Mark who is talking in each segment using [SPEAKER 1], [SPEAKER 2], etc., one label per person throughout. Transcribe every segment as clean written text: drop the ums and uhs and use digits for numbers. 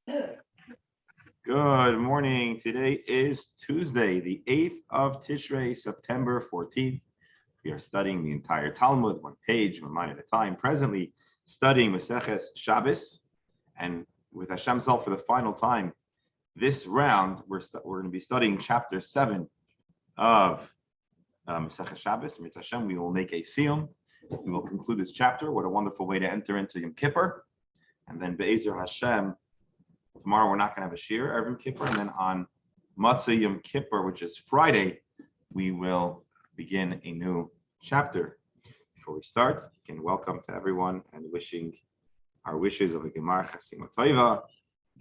[SPEAKER 1] Good morning. Today is Tuesday, the 8th of Tishrei, September 14th. We are studying the entire Talmud, one page, one line at a time. Presently studying Maseches Shabbos, and with Hashem's help for the final time, this round we're going to be studying chapter 7 of Maseches Shabbos. Mit Hashem, we will make a Siyum. We will conclude this chapter. What a wonderful way to enter into Yom Kippur, and then Be'ezer Hashem. Tomorrow we're not going to have a shir every Yom Kippur, and then on Matzah Yom Kippur, which is Friday, we will begin a new chapter. Before we start, again, welcome to everyone and wishing our wishes of the Gemar Chasima Toiva,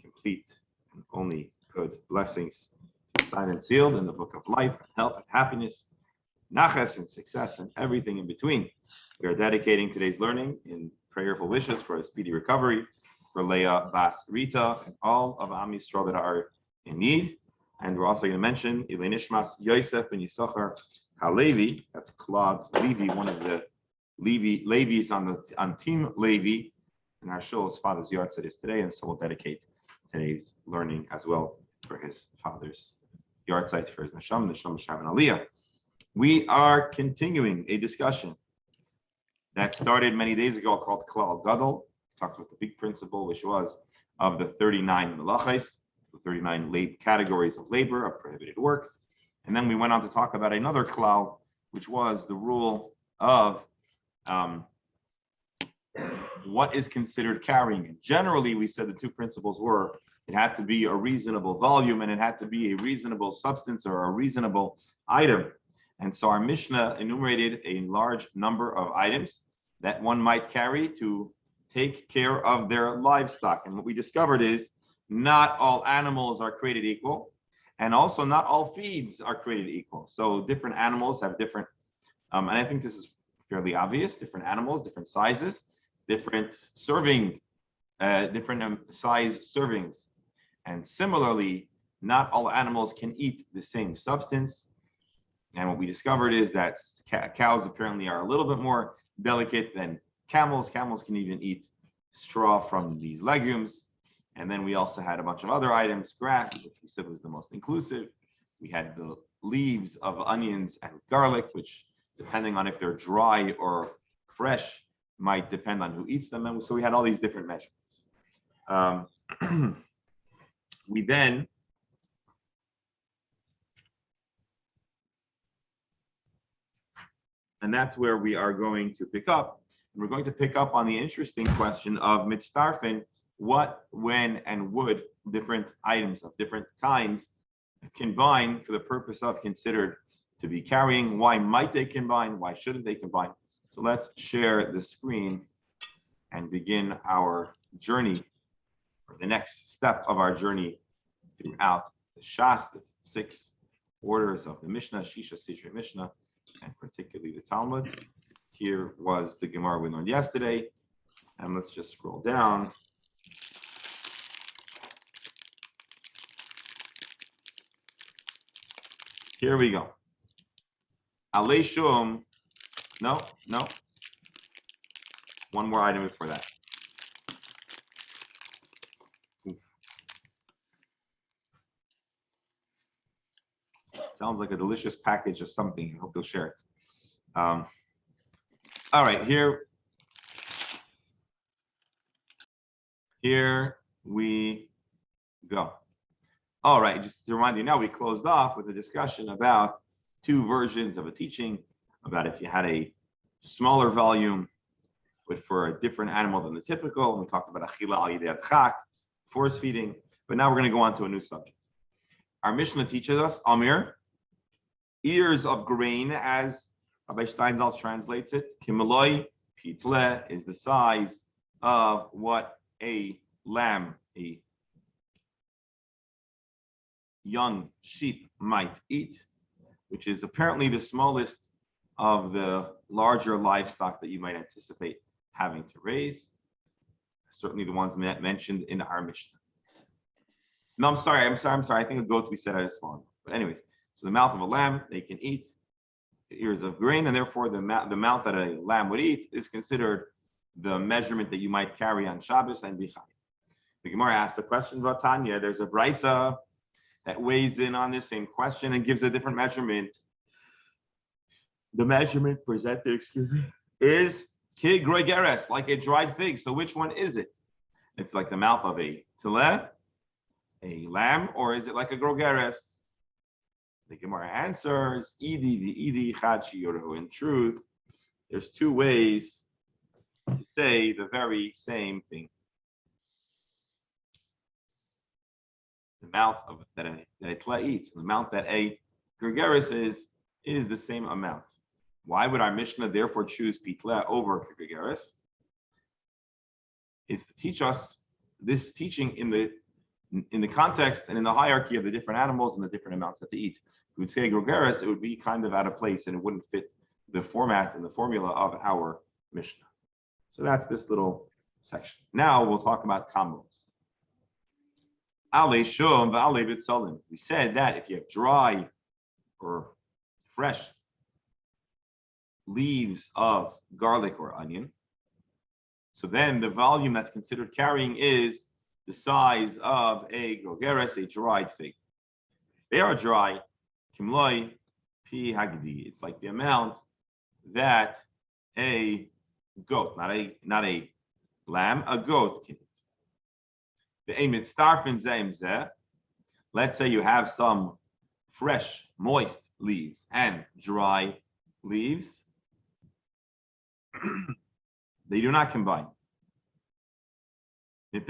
[SPEAKER 1] complete and only good blessings, signed and sealed in the book of life, health and happiness, nachas and success, and everything in between. We are dedicating today's learning in prayerful wishes for a speedy recovery for Leah Bas Rita and all of Am Yisrael that are in need. And we're also going to mention Ilay Nishmas Yosef ben Yisachar HaLevi, that's Claude Levy, one of the Levi's on Team Levi, and our shul, his father's yahrzeit is today, and so we'll dedicate today's learning as well for his father's yahrzeit, for his Neshama Shav and Aliyah. We are continuing a discussion that started many days ago called Klal Gadol. Talked about the big principle, which was of the 39 melachos, the 39 categories of labor, of prohibited work. And then we went on to talk about another klal, which was the rule of what is considered carrying. And generally, we said the two principles were, it had to be a reasonable volume and it had to be a reasonable substance or a reasonable item. And so our Mishnah enumerated a large number of items that one might carry to take care of their livestock. And what we discovered is not all animals are created equal, and also not all feeds are created equal. So different animals have different, and I think this is fairly obvious, different animals, different sizes, different serving, different size servings. And similarly, not all animals can eat the same substance. And what we discovered is that cows apparently are a little bit more delicate than camels. Camels can even eat straw from these legumes. And then we also had a bunch of other items, grass, which we said was the most inclusive. We had the leaves of onions and garlic, which, depending on if they're dry or fresh, might depend on who eats them. And so we had all these different measurements. We then and that's where we are going to pick up. We're going to pick up on the interesting question of mitzdarfin, what, when, and would different items of different kinds combine for the purpose of considered to be carrying. Why might they combine? Why shouldn't they combine? So let's share the screen and begin our journey, or the next step of our journey throughout the Shas, the 6 orders of the Mishnah, Shisha Sidrei Mishnah, and particularly the Talmud. Here was the Gemara we learned yesterday, and let's just scroll down. Here we go. Alei Shum, no. One more item before that. Sounds like a delicious package of something. I hope you'll share it. All right, here we go. All right, just to remind you, now we closed off with a discussion about 2 versions of a teaching about if you had a smaller volume, but for a different animal than the typical. And we talked about achila al yidei adchak, force feeding. But now we're going to go on to a new subject. Our Mishnah teaches us, Amir, ears of grain, as Rabbi Steinsaltz translates it, kimaloi pitle, is the size of what a lamb, a young sheep might eat, which is apparently the smallest of the larger livestock that you might anticipate having to raise. Certainly the ones mentioned in our Mishnah. No, I'm sorry. I think a goat we said at a small. But anyways, so the mouth of a lamb, they can eat ears of grain, and therefore the amount that a lamb would eat is considered the measurement that you might carry on Shabbos and Bichai. The Gemara asked the question about Tanya. There's a brisa that weighs in on this same question and gives a different measurement. The measurement presented, is kig groigeres, like a dried fig. So which one is it? It's like the mouth of a tile, a lamb, or is it like a grogeres? The Gemara answers, idi chachi yorehu. In truth, there's two ways to say the very same thing. The mouth of that a tile eats, the amount that a grogeres is the same amount. Why would our Mishnah therefore choose pitla over grogeres? It's to teach us this teaching in the context and in the hierarchy of the different animals and the different amounts that they eat. If we would say grogeres, it would be kind of out of place and it wouldn't fit the format and the formula of our Mishnah. So that's this little section. Now we'll talk about combos. We said that if you have dry or fresh leaves of garlic or onion, so then the volume that's considered carrying is the size of a grogeres, a dried fig. If they are dry, kimloi pi hagdi. It's like the amount that a goat, not a lamb, a goat can eat. Let's say you have some fresh, moist leaves and dry leaves. They do not combine. Because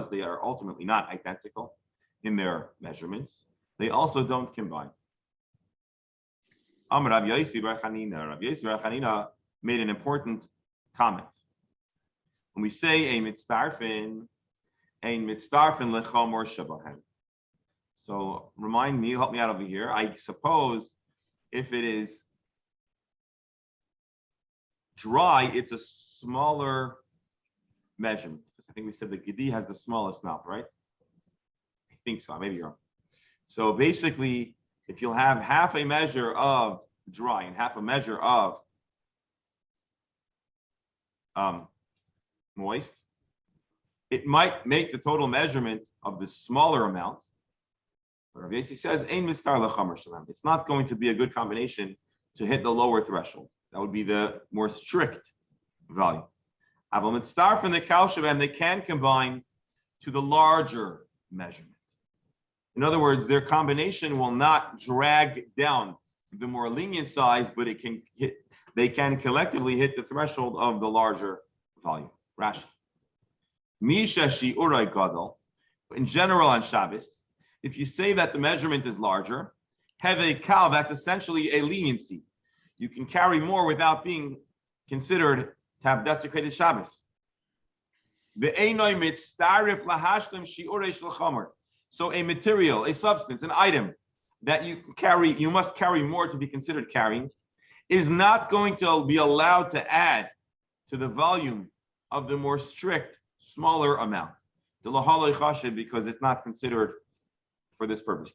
[SPEAKER 1] they are ultimately not identical in their measurements, they also don't combine. Rav Yosi bar Chanina made an important comment. When we say ein mitzdarfin lechamor shabahem. So remind me, help me out over here. I suppose if it is dry, it's a smaller measurement. Because I think we said the Gedi has the smallest mouth, right? I think so. Maybe you're wrong. So basically, if you'll have half a measure of dry and half a measure of moist, it might make the total measurement of the smaller amount. But Rav Yosi says, "Ein mistar lechamer shalem." It's not going to be a good combination to hit the lower threshold. That would be the more strict value. Aval mitzdarf and the kalshavem, they can combine to the larger measurement. In other words, their combination will not drag down the more lenient size, but they can collectively hit the threshold of the larger volume. Rashi. Misha shi'urai gadol. In general on Shabbos, if you say that the measurement is larger, have a cow, that's essentially a leniency. You can carry more without being considered to have desecrated Shabbos. So a material, a substance, an item that you can carry, you must carry more to be considered carrying, is not going to be allowed to add to the volume of the more strict, smaller amount. Because it's not considered for this purpose.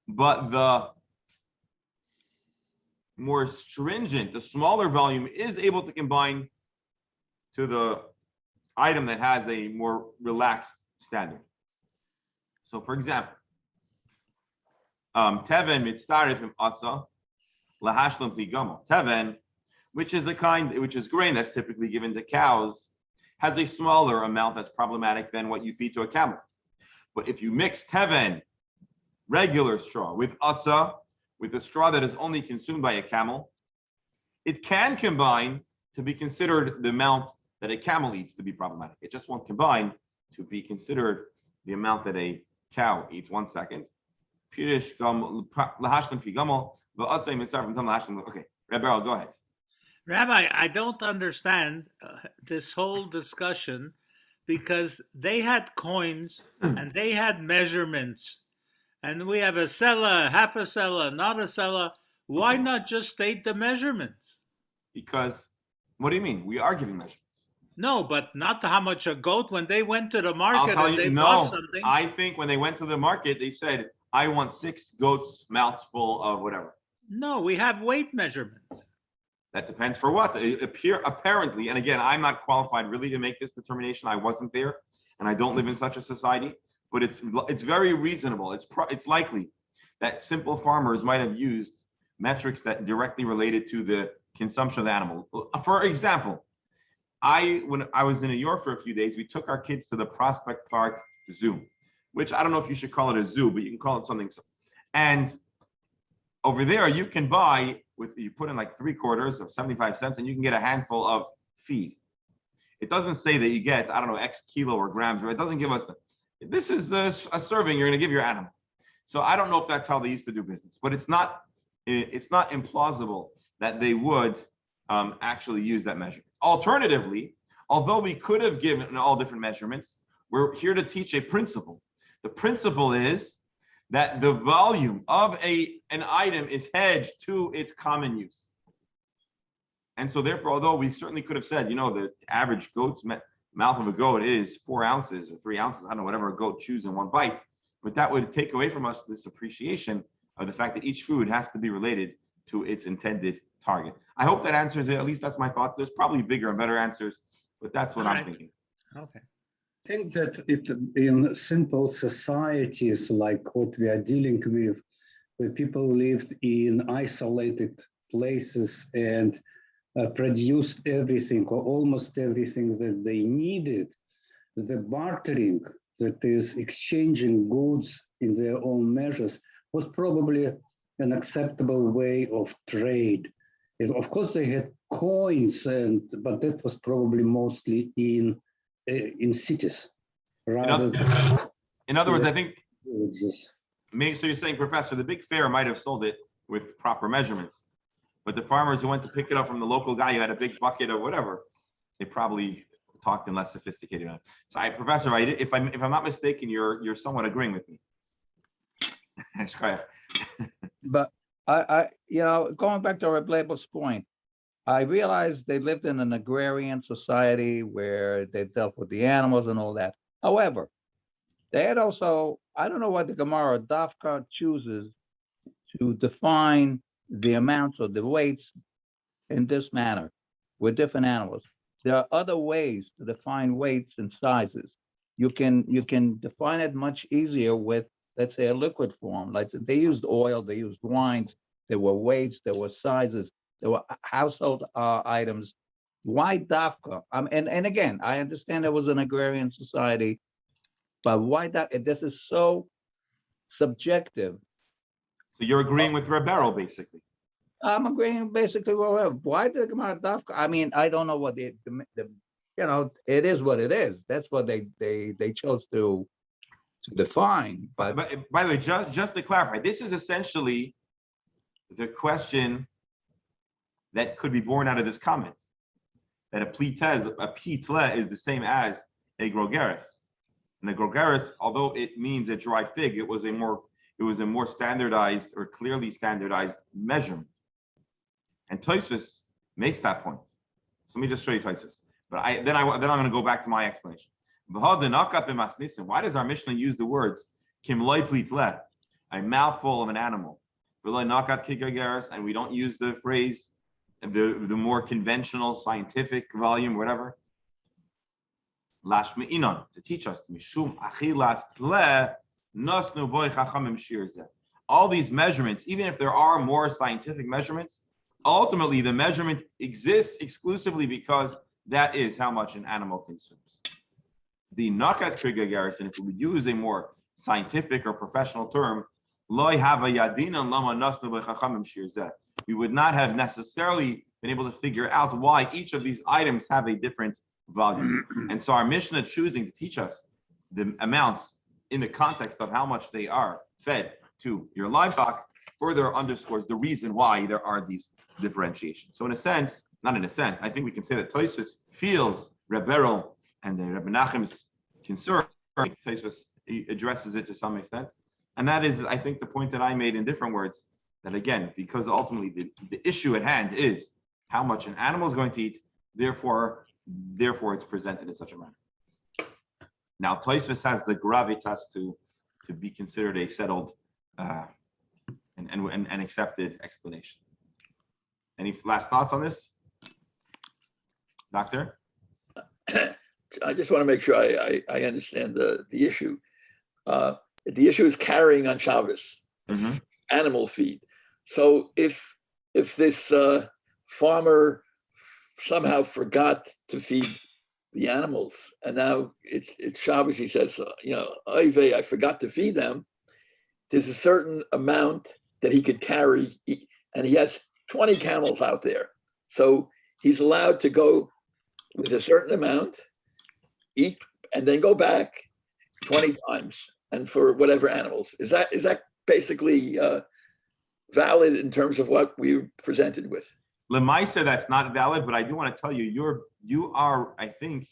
[SPEAKER 1] But the more stringent, the smaller volume is able to combine to the item that has a more relaxed standard. So, for example, teven mitzdarif atza lahashlam pigamo. Teven, which is grain that's typically given to cows, has a smaller amount that's problematic than what you feed to a camel. But if you mix teven, regular straw, with atza, with the straw that is only consumed by a camel, it can combine to be considered the amount that a camel eats to be problematic. It just won't combine to be considered the amount that a cow eats. 1 second. Okay, Rabbi, go ahead.
[SPEAKER 2] Rabbi, I don't understand this whole discussion because they had coins and they had measurements. And we have a sella, half a sella, not a sella. Why not just state the measurements?
[SPEAKER 1] Because, what do you mean? We are giving measurements.
[SPEAKER 2] No, but not how much a goat. When they went to the market and they bought something.
[SPEAKER 1] I think when they went to the market, they said, I want 6 goats' mouths full of whatever.
[SPEAKER 2] No, we have weight measurements.
[SPEAKER 1] That depends for what? Apparently, and again, I'm not qualified really to make this determination. I wasn't there, and I don't live in such a society. But it's very reasonable. It's likely that simple farmers might have used metrics that directly related to the consumption of the animal. For example, when I was in New York for a few days, we took our kids to the Prospect Park Zoo, which I don't know if you should call it a zoo, but you can call it something. And over there, you can buy you put in like 3/4 of 75 cents, and you can get a handful of feed. It doesn't say that you get, I don't know, X kilo or grams, or it doesn't give us this is a serving you're going to give your animal. So I don't know if that's how they used to do business, but it's not implausible that they would actually use that measurement. Alternatively, although we could have given all different measurements, we're here to teach a principle. The principle is that the volume of an item is hedged to its common use. And so therefore, although we certainly could have said, the average goat's mouth of a goat is 4 ounces or 3 ounces, I don't know, whatever a goat chews in one bite, but that would take away from us this appreciation of the fact that each food has to be related to its intended target. I hope that answers it. At least that's my thought. There's probably bigger and better answers, but that's what I'm thinking.
[SPEAKER 2] Okay.
[SPEAKER 3] I think that in simple societies like what we are dealing with, where people lived in isolated places and produced everything or almost everything that they needed, the bartering, that is exchanging goods in their own measures, was probably an acceptable way of trade. Of course, they had coins, but that was probably mostly in cities.
[SPEAKER 1] In other words, I think, so you're saying, Professor, the big fair might have sold it with proper measurements, but the farmers who went to pick it up from the local guy who had a big bucket or whatever, they probably talked in less sophisticated manner. So, Professor, if I'm not mistaken, you're somewhat agreeing with me.
[SPEAKER 4] But I going back to Reb Leibel's point, I realized they lived in an agrarian society where they dealt with the animals and all that. However, they had also, I don't know what the Gemara Dafka chooses to define the amounts or the weights in this manner with different animals. There are other ways to define weights and sizes. You can define it much easier with, let's say, a liquid form. Like they used oil, they used wines, there were weights, there were sizes, there were household items. Why Dafka? And again, I understand it was an agrarian society, but why that? This is so subjective.
[SPEAKER 1] So you're agreeing with Rebero, basically.
[SPEAKER 4] I'm agreeing basically with why the Gemara Dafka. I mean, I don't know what it is what it is. That's what they chose to define. But
[SPEAKER 1] by the way, just to clarify, this is essentially the question that could be born out of this comment, that a pitle is the same as a grogeres. And a grogeres, although it means a dry fig, it was a more standardized or clearly standardized measurement. And Tosfos makes that point. So let me just show you Tosfos. But then I'm going to go back to my explanation. Why does our Mishnah use the words kimloi plitle, a mouthful of an animal, and we don't use the phrase the more conventional scientific volume, whatever? To teach us all these measurements, even if there are more scientific measurements, ultimately the measurement exists exclusively because that is how much an animal consumes. The nakat krigagarison, if we use a more scientific or professional term, we would not have necessarily been able to figure out why each of these items have a different volume. And so our Mishnah choosing to teach us the amounts in the context of how much they are fed to your livestock further underscores the reason why there are these differentiations. So in a sense, not in a sense, I think we can say that Tosfos feels Reb Berel and the Reb Menachem's concern. Tosfos addresses it to some extent. And that is, I think, the point that I made in different words, that again, because ultimately the issue at hand is how much an animal is going to eat, therefore it's presented in such a manner. Now, Tosfos has the gravitas to be considered a settled and accepted explanation. Any last thoughts on this, Doctor?
[SPEAKER 5] I just want to make sure I understand the issue. The issue is carrying on Shabbos, animal feed. So if this farmer somehow forgot to feed the animals, and now it's Shabbos, he says, I forgot to feed them. There's a certain amount that he could carry, and he has 20 camels out there. So he's allowed to go with a certain amount, eat, and then go back 20 times, and for whatever animals. Is that basically valid in terms of what we were presented with?
[SPEAKER 1] Lemaisa, that's not valid, but I do want to tell you, you are, I think,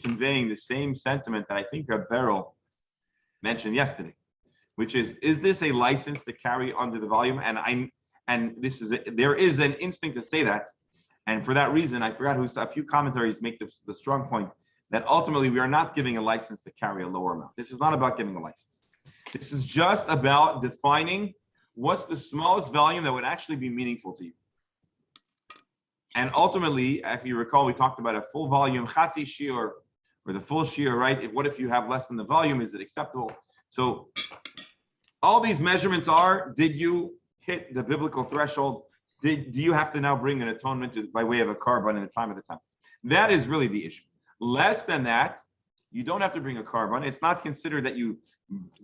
[SPEAKER 1] conveying the same sentiment that I think Reb Beryl mentioned yesterday, which is this a license to carry under the volume? There is an instinct to say that, and for that reason, I forgot a few commentaries make the strong point that ultimately we are not giving a license to carry a lower amount. This is not about giving a license. This is just about defining what's the smallest volume that would actually be meaningful to you. And ultimately, if you recall, we talked about a full volume, chatzi shiur, or the full shiur, right? What if you have less than the volume? Is it acceptable? So all these measurements are, did you hit the biblical threshold? Do you have to now bring an atonement by way of a carbon in the time of the time? That is really the issue. Less than that, you don't have to bring a carbon. It's not considered that you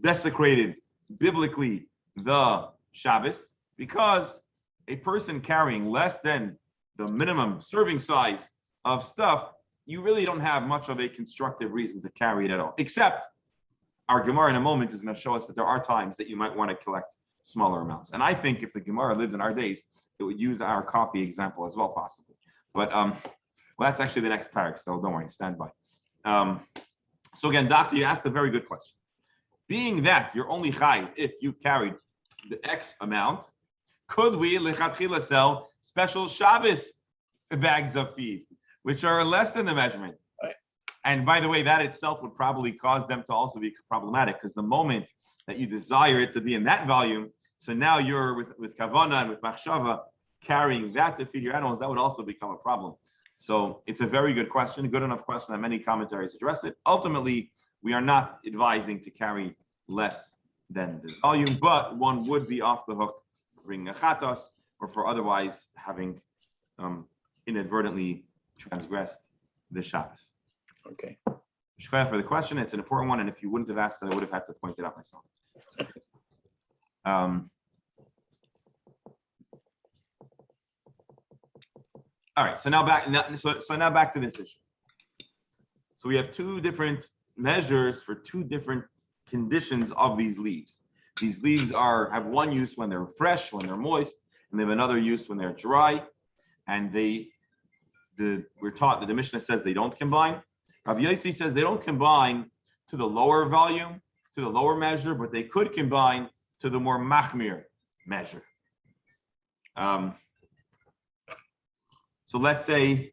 [SPEAKER 1] desecrated biblically the Shabbos, because a person carrying less than the minimum serving size of stuff, you really don't have much of a constructive reason to carry it at all. Except our Gemara in a moment is going to show us that there are times that you might want to collect smaller amounts. And I think if the Gemara lived in our days, it would use our coffee example as well, possibly. But well, that's actually the next parak, so don't worry, stand by. So again, Doctor, you asked a very good question. Being that you're only chai if you carried the X amount, could we lechatchila sell special Shabbos bags of feed, which are less than the measurement?
[SPEAKER 5] Right.
[SPEAKER 1] And by the way, that itself would probably cause them to also be problematic, because the moment that you desire it to be in that volume, so now you're with kavana and with machshava carrying that to feed your animals, that would also become a problem. So it's a very good question, a good enough question that many commentaries address it. Ultimately, we are not advising to carry less than the volume, but one would be off the hook for bringing a chatos, or for otherwise having inadvertently transgressed the Shabbos.
[SPEAKER 5] Okay.
[SPEAKER 1] Shkoyach for the question. It's an important one, and if you wouldn't have asked it, I would have had to point it out myself. All right. So now back. So now back to this issue. So we have two different measures for two different conditions of these leaves. These leaves have one use when they're fresh, when they're moist, and they have another use when they're dry. And we're taught that the Mishnah says they don't combine. Rav Yossi says they don't combine to the lower volume, to the lower measure, but they could combine to the more machmir measure. So let's say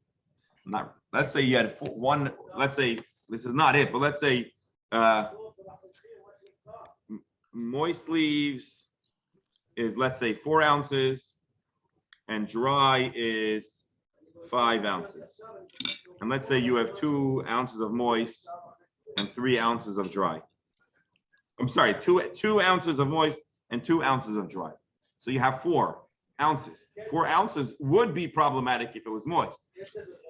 [SPEAKER 1] you had one. Let's say this is not it, but let's say moist leaves is, let's say, 4 ounces, and dry is 5 ounces. And let's say you have 2 ounces of moist and 3 ounces of dry. I'm sorry, 2 ounces of moist and 2 ounces of dry. So you have 4 ounces. 4 ounces would be problematic if it was moist.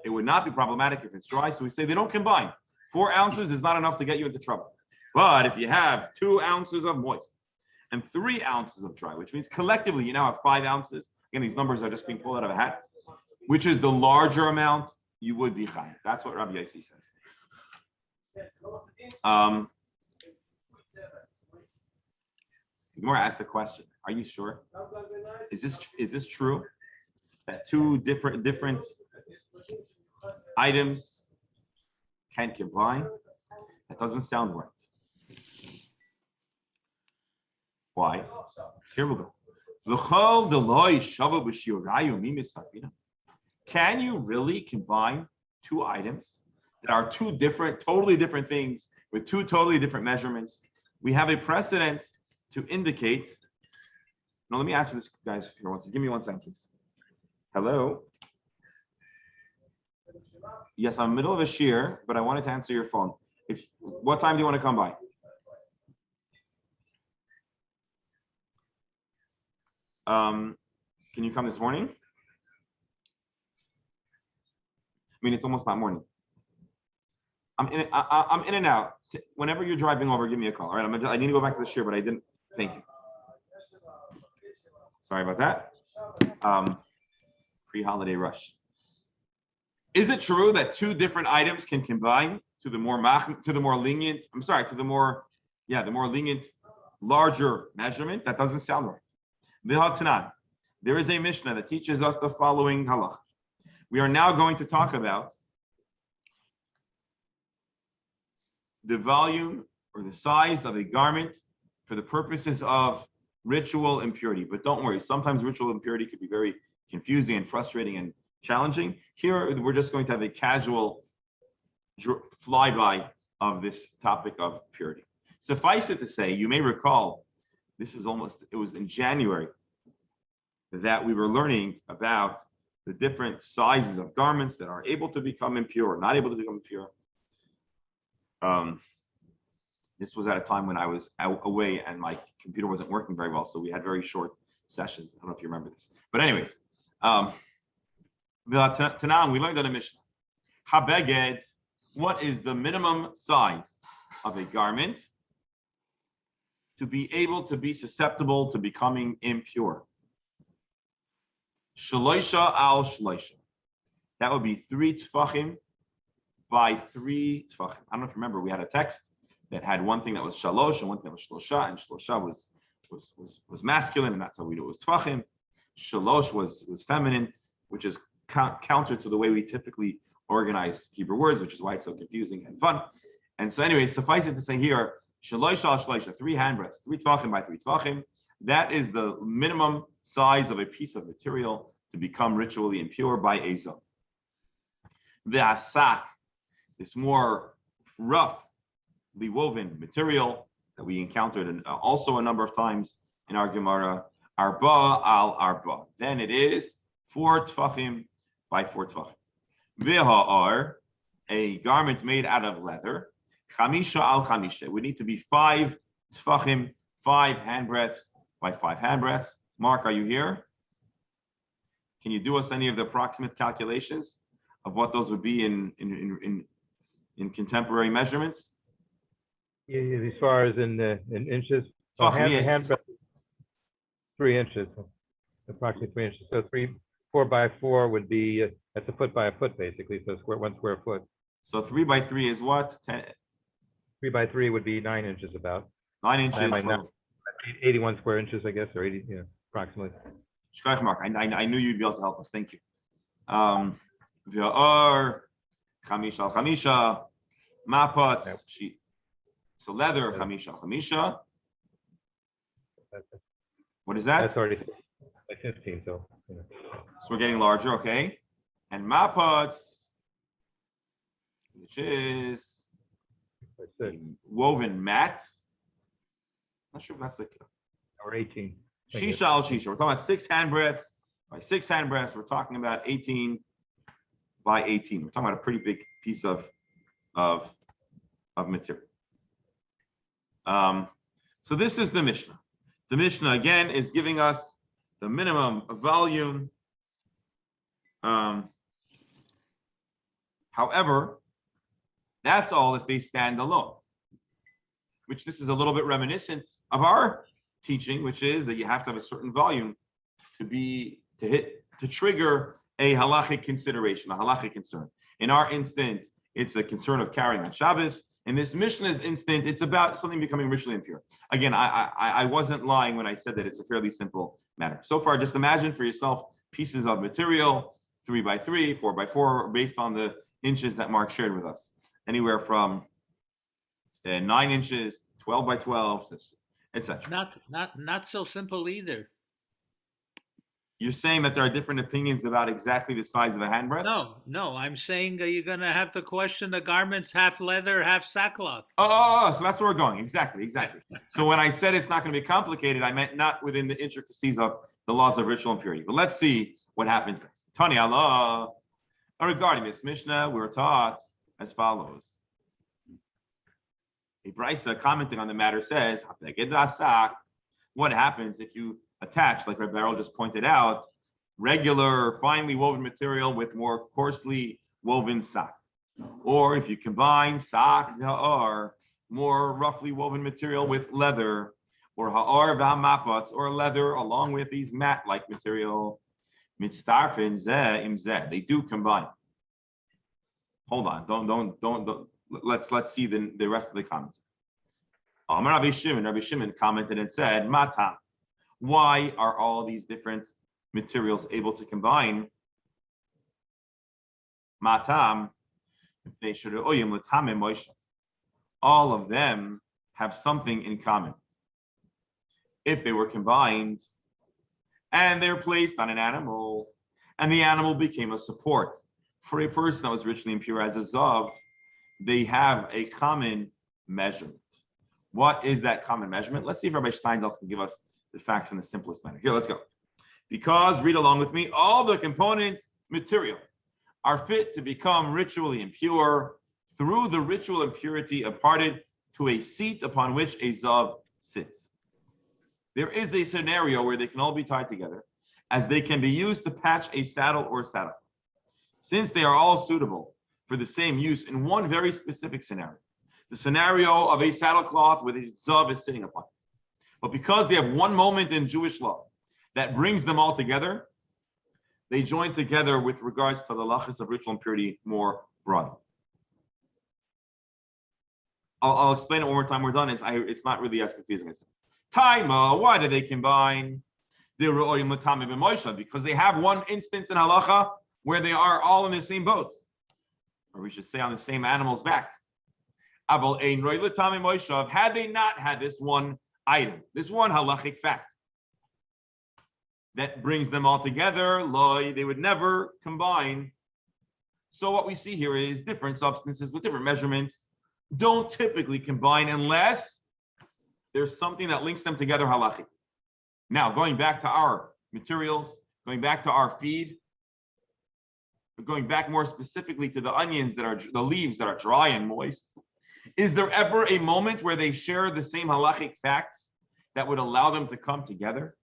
[SPEAKER 1] It would not be problematic if it's dry. So we say they don't combine. 4 ounces is not enough to get you into trouble. But if you have 2 ounces of moist and 3 ounces of dry, which means collectively you now have 5 ounces. Again, these numbers are just being pulled out of a hat, which is the larger amount, you would be chayav. That's what Rabbi Yossi says. Gemara asked the question: are you sure? Is this true? That 2 different items can combine? That doesn't sound right. Why? Here we go. Can you really combine 2 items that are 2 totally different things with 2 totally different measurements? We have a precedent to indicate. Now, let me ask you this, guys. Here, give me 1 second, please. Hello. Yes, I'm in the middle of a shear, but I wanted to answer your phone. What time do you want to come by? Can you come this morning? I mean, it's almost not morning. I'm in and out. Whenever you're driving over, give me a call. All right, I need to go back to the shear, but I didn't. Thank you. Sorry about that. Pre-holiday rush. Is it true that two different items can combine to the more lenient? I'm sorry, to the more lenient, larger measurement? That doesn't sound right. V'hatanan. There is a Mishnah that teaches us the following halach. We are now going to talk about the volume or the size of a garment for the purposes of ritual impurity. But don't worry, sometimes ritual impurity could be very confusing and frustrating and challenging. Here, we're just going to have a casual flyby of this topic of purity. Suffice it to say, you may recall, it was in January that we were learning about the different sizes of garments that are able to become impure, not able to become impure. This was at a time when I was away and my computer wasn't working very well, so we had very short sessions. I don't know if you remember this, but anyways, Tanam, we learned on a Mishnah. Habeged, what is the minimum size of a garment to be able to be susceptible to becoming impure? Shaloisha al shaloisha. That would be 3 tefachim by 3 tefachim. I don't know if you remember, we had a text that had one thing that was shalosh and one thing that was shlosha, and shlosha was masculine, and that's how we knew it was tefachim. Shalosh was feminine, which is counter to the way we typically organize Hebrew words, which is why it's so confusing and fun. And so anyway, suffice it to say here, shaloisha al shaloisha, 3 handbreadths, 3 tefachim by 3 tefachim. That is the minimum size of a piece of material to become ritually impure by a zon. The asak, this more roughly woven material that we encountered also a number of times in our Gemara, arba al arba. Then it is 4 tefachim by 4 tefachim. V'ha'ar, a garment made out of leather, chamisha al chamisha. It would need to be 5 tefachim, 5 handbreadths by 5 handbreadths. Mark, are you here? Can you do us any of the approximate calculations of what those would be in contemporary measurements?
[SPEAKER 6] Yeah, as far as in inches, handbreadth, 3 inches, approximately 3 inches. So 4 by 4 would be that's a foot by a foot, basically. So 1 square foot.
[SPEAKER 1] So 3 by 3 is what?
[SPEAKER 6] 3 by 3 would be 9 inches, about
[SPEAKER 1] 9 inches.
[SPEAKER 6] 81 square inches, I guess, or 80, approximately.
[SPEAKER 1] Mark, I knew you'd be able to help us. Thank you. V'ar, chamisha al chamisha, mapot, sheet. So leather, chamisha al chamisha. What is that?
[SPEAKER 6] That's already like 15, so.
[SPEAKER 1] So we're getting larger, okay. And mapots, which is woven mat. Not sure if that's the.
[SPEAKER 6] Or 18.
[SPEAKER 1] Shisha al shisha. We're talking about 6 handbreadths by 6 handbreadths. We're talking about 18 by 18. We're talking about a pretty big piece of material. So this is the Mishnah. The Mishnah again is giving us the minimum volume. However, that's all if they stand alone. Which this is a little bit reminiscent of our teaching, which is that you have to have a certain volume to trigger a halachic consideration, a halachic concern. In our instant, it's the concern of carrying on Shabbos. In this Mishnah's instant, it's about something becoming ritually impure. Again, I wasn't lying when I said that it's a fairly simple matter. So far, just imagine for yourself pieces of material, 3 by 3, 4 by 4, based on the inches that Mark shared with us. Anywhere from 9 inches, 12 by 12, etc.
[SPEAKER 2] Not so simple either.
[SPEAKER 1] You're saying that there are different opinions about exactly the size of a handbreadth?
[SPEAKER 2] No, I'm saying you're going to have to question the garments, half leather, half sackcloth.
[SPEAKER 1] Oh, so that's where we're going. Exactly. So when I said it's not going to be complicated, I meant not within the intricacies of the laws of ritual impurity. But let's see what happens next. Tani Allah. Regarding this Mishnah, we were taught as follows. A Brisa commenting on the matter says, what happens if you attach, like Rabbi Beryl just pointed out, regular, finely woven material with more coarsely woven sock? Or if you combine sock, or more roughly woven material with leather, or ha'ar v'hamapatz, or leather along with these mat-like material, mitztarfin zeh im zeh. They do combine. Hold on, don't. Let's see the rest of the comment. Rabbi Shimon commented and said, Matam, why are all these different materials able to combine? Matam, all of them have something in common. If they were combined and they're placed on an animal, and the animal became a support for a person that was richly impure as a zav, they have a common measurement. What is that common measurement? Let's see if Rabbi Steinsaltz can give us the facts in the simplest manner. Here, let's go. Because, read along with me, all the component material are fit to become ritually impure through the ritual impurity imparted to a seat upon which a zav sits. There is a scenario where they can all be tied together, as they can be used to patch a saddle or saddle. Since they are all suitable for the same use in one very specific scenario, the scenario of a saddlecloth where the zav is sitting upon it. But because they have one moment in Jewish law that brings them all together, they join together with regards to the halachas of ritual impurity more broadly. I'll explain it one more time. We're done. It's not really as confusing as Taima. Why do they combine? Because they have one instance in halacha where they are all in the same boat, or we should say on the same animal's back. Had they not had this one item, this one halachic fact that brings them all together, they would never combine. So what we see here is different substances with different measurements don't typically combine unless there's something that links them together halachic. Now, going back to our materials, going back to our feed, going back more specifically to the onions that are the leaves that are dry and moist, is there ever a moment where they share the same halachic facts that would allow them to come together?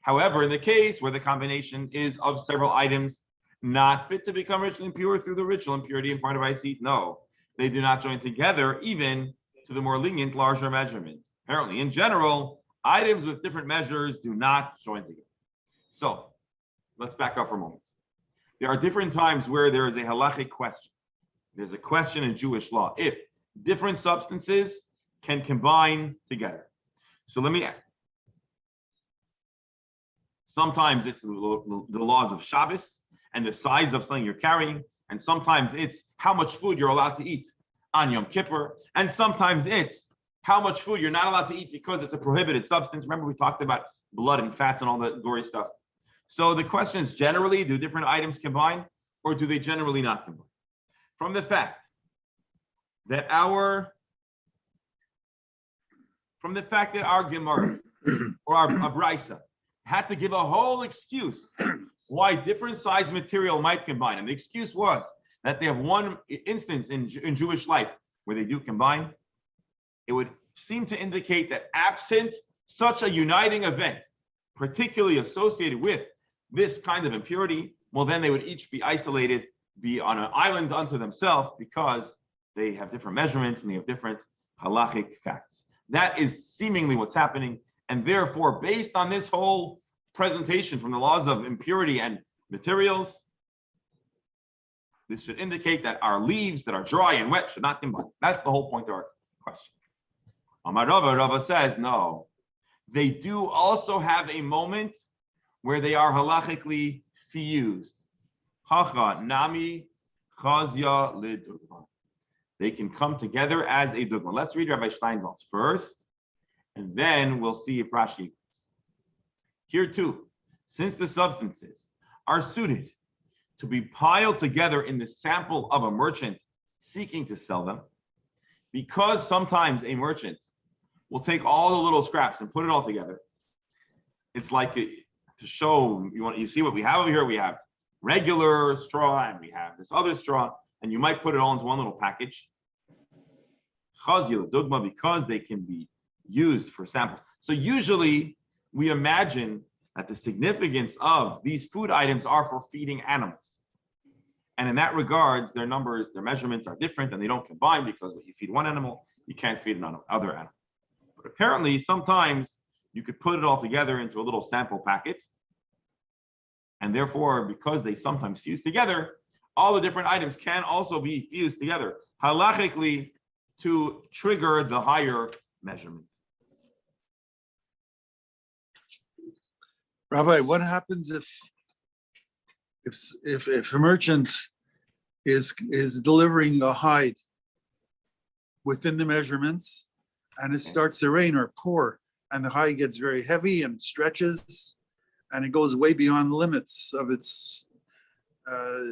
[SPEAKER 1] However, in the case where the combination is of several items not fit to become ritually impure through the ritual impurity imparted by seed, no, they do not join together even to the more lenient, larger measurement. Apparently, in general, items with different measures do not join together. So, let's back up for a moment. There are different times where there is a halachic question. There's a question in Jewish law if different substances can combine together. So let me add. Sometimes it's the laws of Shabbas and the size of something you're carrying, and sometimes it's how much food you're allowed to eat on Yom Kippur, and sometimes it's how much food you're not allowed to eat because it's a prohibited substance. Remember, we talked about blood and fats and all that gory stuff. So the question is, generally, do different items combine, or do they generally not combine? From the fact that our Gemara or our Brisa had to give a whole excuse why different size material might combine, and the excuse was that they have one instance in Jewish life where they do combine, it would seem to indicate that absent such a uniting event, particularly associated with this kind of impurity, well, then they would each be isolated, be on an island unto themselves, because they have different measurements and they have different halachic facts. That is seemingly what's happening, and therefore, based on this whole presentation from the laws of impurity and materials, this should indicate that our leaves that are dry and wet should not combine. That's the whole point of our question. Amar Rava says, no, they do also have a moment where they are halachically fused. Hacha nami chazya lidugma. They can come together as a dugma. Let's read Rabbi Steinsaltz first, and then we'll see if Rashi agrees. Here too, since the substances are suited to be piled together in the sample of a merchant seeking to sell them, because sometimes a merchant will take all the little scraps and put it all together. It's like to show you see what we have over here. We have regular straw and we have this other straw, and you might put it all into one little package. Because they can be used for samples. So usually we imagine that the significance of these food items are for feeding animals. And in that regards, their numbers, their measurements are different and they don't combine, because what you feed one animal, you can't feed another animal. But apparently sometimes you could put it all together into a little sample packet. And therefore, because they sometimes fuse together, all the different items can also be fused together halachically to trigger the higher measurement.
[SPEAKER 7] Rabbi, what happens if a merchant is delivering a hide within the measurements, and it starts to rain or pour, and the hide gets very heavy and stretches, and it goes way beyond the limits of its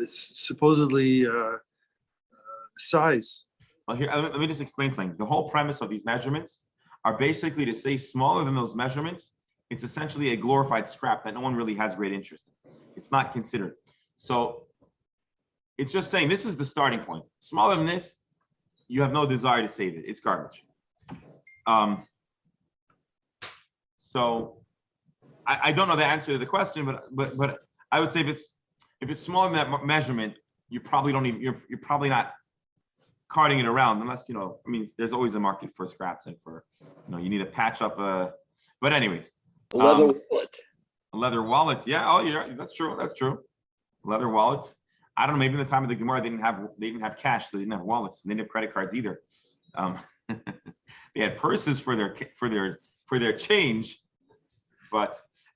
[SPEAKER 7] supposedly size?
[SPEAKER 1] Well, here, let me just explain something. The whole premise of these measurements are basically to say smaller than those measurements, it's essentially a glorified scrap that no one really has great interest in. It's not considered. So it's just saying this is the starting point. Smaller than this, you have no desire to save it. It's garbage. So I don't know the answer to the question, but I would say if it's smaller than that measurement, you probably don't even, you're probably not carting it around unless, there's always a market for scraps and for, you need to patch up but anyways.
[SPEAKER 5] A leather wallet.
[SPEAKER 1] A leather wallet. Yeah. Oh, yeah. That's true. That's true. Leather wallet. I don't know. Maybe in the time of the Gemara, they didn't have cash, so they didn't have wallets. They didn't have credit cards either. They had purses for their change.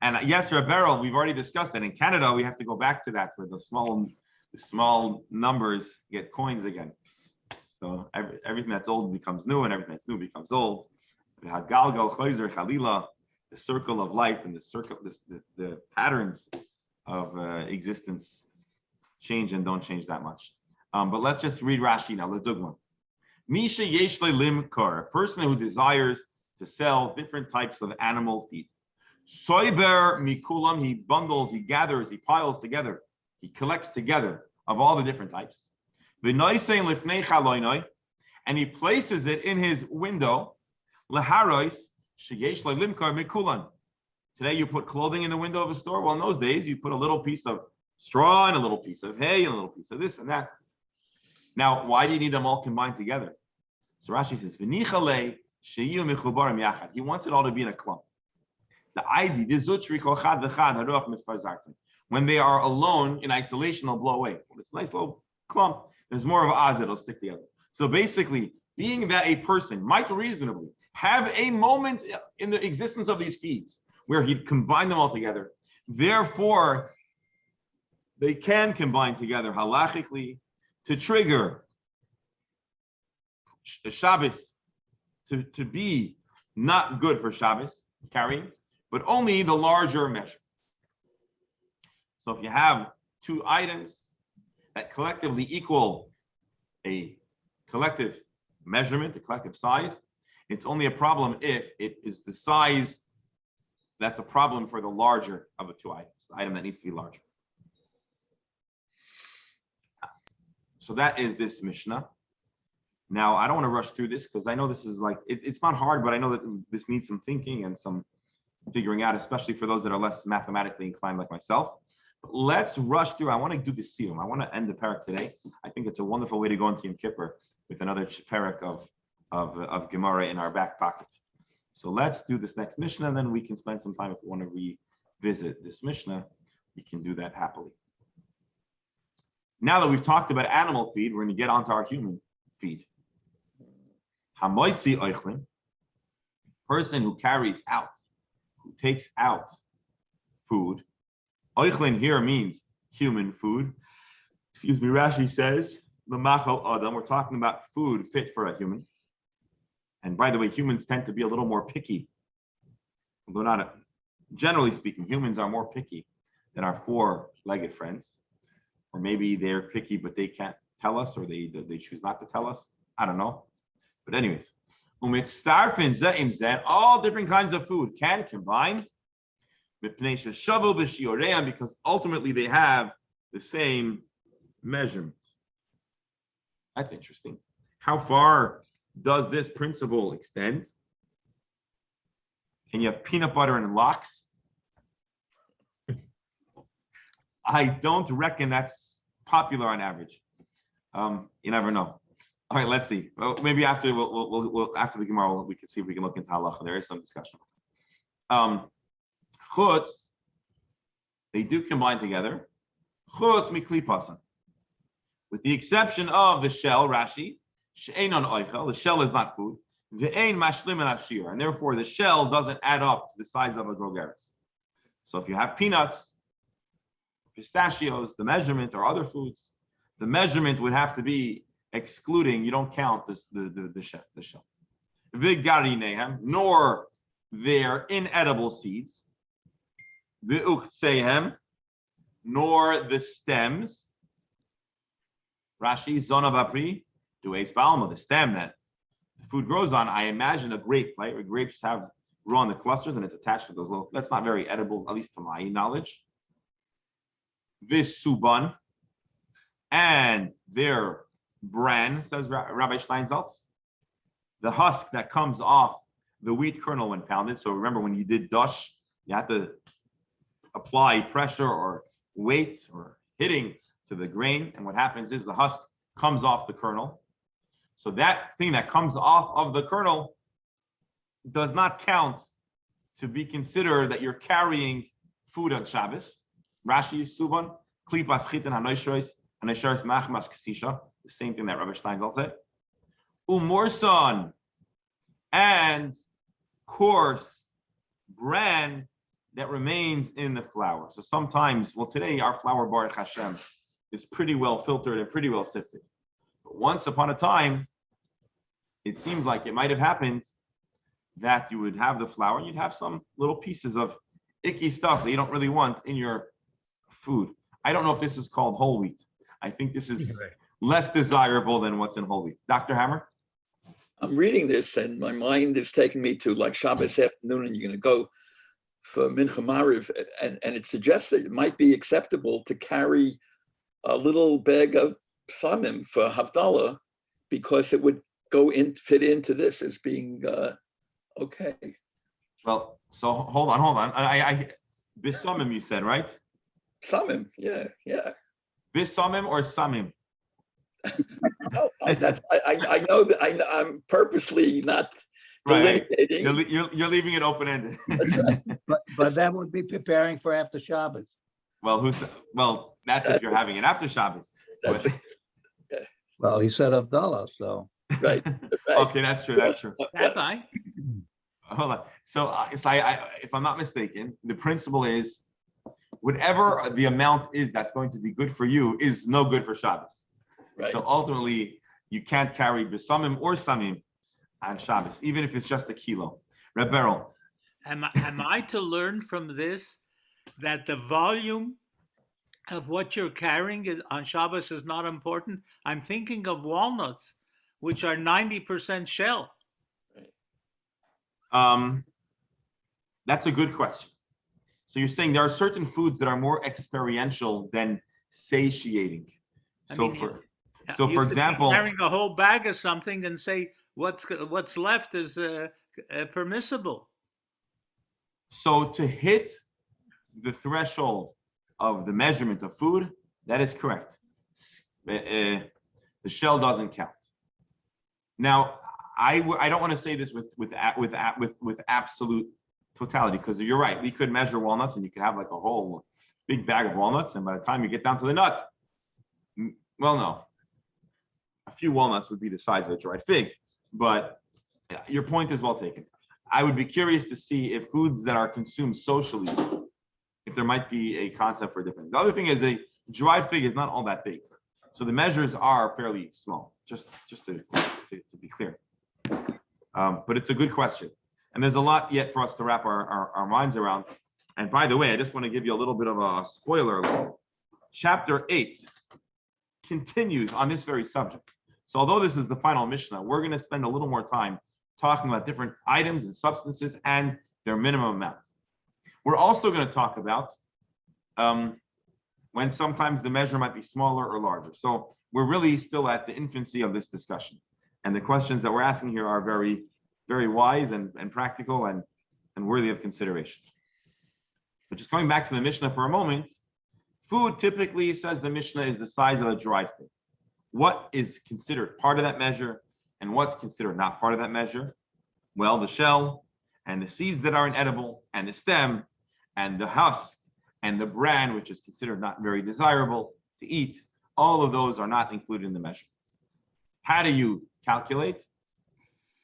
[SPEAKER 1] And yes, Beryl, we've already discussed that in Canada, we have to go back to that where the small numbers get coins again. So everything that's old becomes new, and everything that's new becomes old. Galgal, Chayzer, Chalila, the circle of life and the patterns of existence change and don't change that much. But let's just read Rashi now. L'dugma. Misha yesh limkar, a person who desires to sell different types of animal feed. Soiber mikulam, he bundles, he gathers, he piles together, he collects together of all the different types. V'noisein lifnei chaloinoi, and he places it in his window. Laharois sheyesh limkar mikulan. Today you put clothing in the window of a store. Well, in those days you put a little piece of straw and a little piece of hay and a little piece of this and that. Now, why do you need them all combined together? So Rashi says, "V'nichale sheyu mechubarim yachad." He wants it all to be in a clump. The ID, when they are alone in isolation, they'll blow away. When it's a nice little clump, there's more of an odds that it'll stick together. So basically, being that a person might reasonably have a moment in the existence of these feeds where he'd combine them all together, therefore, they can combine together halachically to trigger Shabbos to be not good for Shabbos carrying, but only the larger measure. So if you have two items that collectively equal a collective measurement, a collective size, it's only a problem if it is the size that's a problem for the larger of the two items, the item that needs to be larger. So that is this Mishnah. Now, I don't want to rush through this because I know this is like, it's not hard, but I know that this needs some thinking and some figuring out, especially for those that are less mathematically inclined like myself. But let's rush through. I want to do the Siyum. I want to end the parak today. I think it's a wonderful way to go into Yom Kippur with another parak of Gemara in our back pocket. So let's do this next Mishnah, and then we can spend some time if we want to revisit this Mishnah. We can do that happily. Now that we've talked about animal feed, we're going to get onto our human feed. Hamoitzi oichlin, person who carries out, who takes out food. Oichlin here means human food. Excuse me, Rashi says, l'machal adam, we're talking about food fit for a human. And by the way, humans tend to be a little more picky. Although not, generally speaking, humans are more picky than our four-legged friends. Or maybe they're picky, but they can't tell us, or they choose not to tell us. I don't know. But anyways, all different kinds of food can combine because ultimately they have the same measurement. That's interesting. How far does this principle extend? Can you have peanut butter and lox? I don't reckon that's popular on average. You never know. All right, let's see. Well, maybe after we'll after the Gemara we can see if we can look into halacha. There is some discussion. Chutz, they do combine together. Chutz mikli pasan, with the exception of the shell. Rashi, she'enon oichel. The shell is not food. Ve'ein mashlim and and therefore the shell doesn't add up to the size of a grogeres. So if you have peanuts, pistachios, the measurement, or other foods, the measurement would have to be excluding. You don't count this the shell. V'garinehem, nor their inedible seeds. V'uktseihem, nor the stems. Rashi, zona bapri, dueis balma, the stem that the food grows on. I imagine a grape, right? Where grapes grow on the clusters and it's attached to those little. That's not very edible, at least to my knowledge. This suban, and their bran, says Rabbi Steinsaltz, the husk that comes off the wheat kernel when pounded. So remember when you did dush, you had to apply pressure or weight or hitting to the grain. And what happens is the husk comes off the kernel. So that thing that comes off of the kernel does not count to be considered that you're carrying food on Shabbos. Rashi, Suban, Klipas, Chitin, Hanoishois, Hanoishois, Machmas, Kasisha, the same thing that Rabbi Steinsaltz said. Umorson, and coarse bran that remains in the flour. So sometimes, well, today our flour, Baruch Hashem, is pretty well filtered and pretty well sifted. But once upon a time, it seems like it might have happened that you would have the flour and you'd have some little pieces of icky stuff that you don't really want in your food. I don't know if this is called whole wheat. I think this is less desirable than what's in whole wheat. Dr. Hammer?
[SPEAKER 5] I'm reading this and my mind is taking me to like Shabbos afternoon and you're going to go for Mincha Mariv, and it suggests that it might be acceptable to carry a little bag of samim for Havdalah because it would fit into this as being okay.
[SPEAKER 1] Well, so hold on. I bisamim you said, right?
[SPEAKER 5] Samim, yeah.
[SPEAKER 1] Bisamim or samim?
[SPEAKER 5] No, I know that I'm purposely not delineating.
[SPEAKER 1] Right. You're leaving it open-ended.
[SPEAKER 4] But that would be preparing for after Shabbos.
[SPEAKER 1] Well, that's if you're having it after Shabbos.
[SPEAKER 4] Well, he said Havdalah, so.
[SPEAKER 5] Right.
[SPEAKER 1] Okay, that's true.
[SPEAKER 2] Rabbi,
[SPEAKER 1] Hold on. So if I'm not mistaken, the principle is whatever the amount is that's going to be good for you is no good for Shabbos.
[SPEAKER 5] Right.
[SPEAKER 1] So ultimately, you can't carry besamim or samim on Shabbos, even if it's just a kilo. Reb Beryl.
[SPEAKER 2] am I to learn from this that the volume of what you're carrying on Shabbos is not important? I'm thinking of walnuts, which are 90% shell.
[SPEAKER 1] That's a good question. So you're saying there are certain foods that are more experiential than satiating. For example,
[SPEAKER 2] carrying a whole bag of something and say what's left is permissible.
[SPEAKER 1] So to hit the threshold of the measurement of food, that is correct. The shell doesn't count. Now, I don't want to say this with absolute totality, because you're right. We could measure walnuts and you could have like a whole big bag of walnuts, and by the time you get down to the nut, well, no, a few walnuts would be the size of a dried fig. But your point is well taken. I would be curious to see if foods that are consumed socially, if there might be a concept for different. The other thing is a dried fig is not all that big, so the measures are fairly small. Just to be clear. But it's a good question. And there's a lot yet for us to wrap our minds around. And by the way, I just want to give you a little bit of a spoiler alert. Chapter 8 continues on this very subject. So although this is the final Mishnah, we're going to spend a little more time talking about different items and substances and their minimum amounts. We're also going to talk about when sometimes the measure might be smaller or larger. So we're really still at the infancy of this discussion. And the questions that we're asking here are very, very wise and practical and worthy of consideration. But just going back to the Mishnah for a moment, food typically, says the Mishnah, is the size of a dried fig. What is considered part of that measure and what's considered not part of that measure? Well, the shell and the seeds that are inedible and the stem and the husk and the bran, which is considered not very desirable to eat, all of those are not included in the measure. How do you calculate?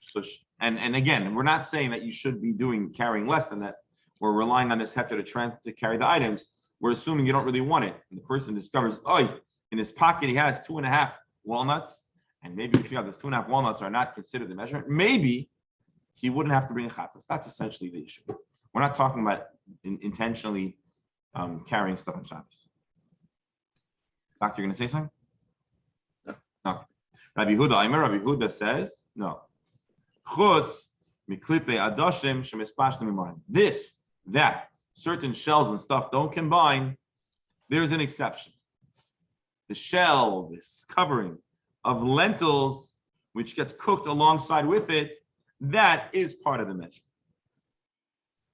[SPEAKER 1] So, and again, we're not saying that you should be carrying less than that. We're relying on this heter to carry the items. We're assuming you don't really want it. And the person discovers, oh, in his pocket he has 2.5 walnuts, and maybe if you have those 2.5 walnuts are not considered the measurement, maybe he wouldn't have to bring a chatas. That's essentially the issue. We're not talking about intentionally carrying stuff on Shabbos. Doctor, you're going to say something? No. Rabbi Huda says, no. This, that, certain shells and stuff don't combine, there's an exception. The shell, this covering of lentils, which gets cooked alongside with it, that is part of the measure.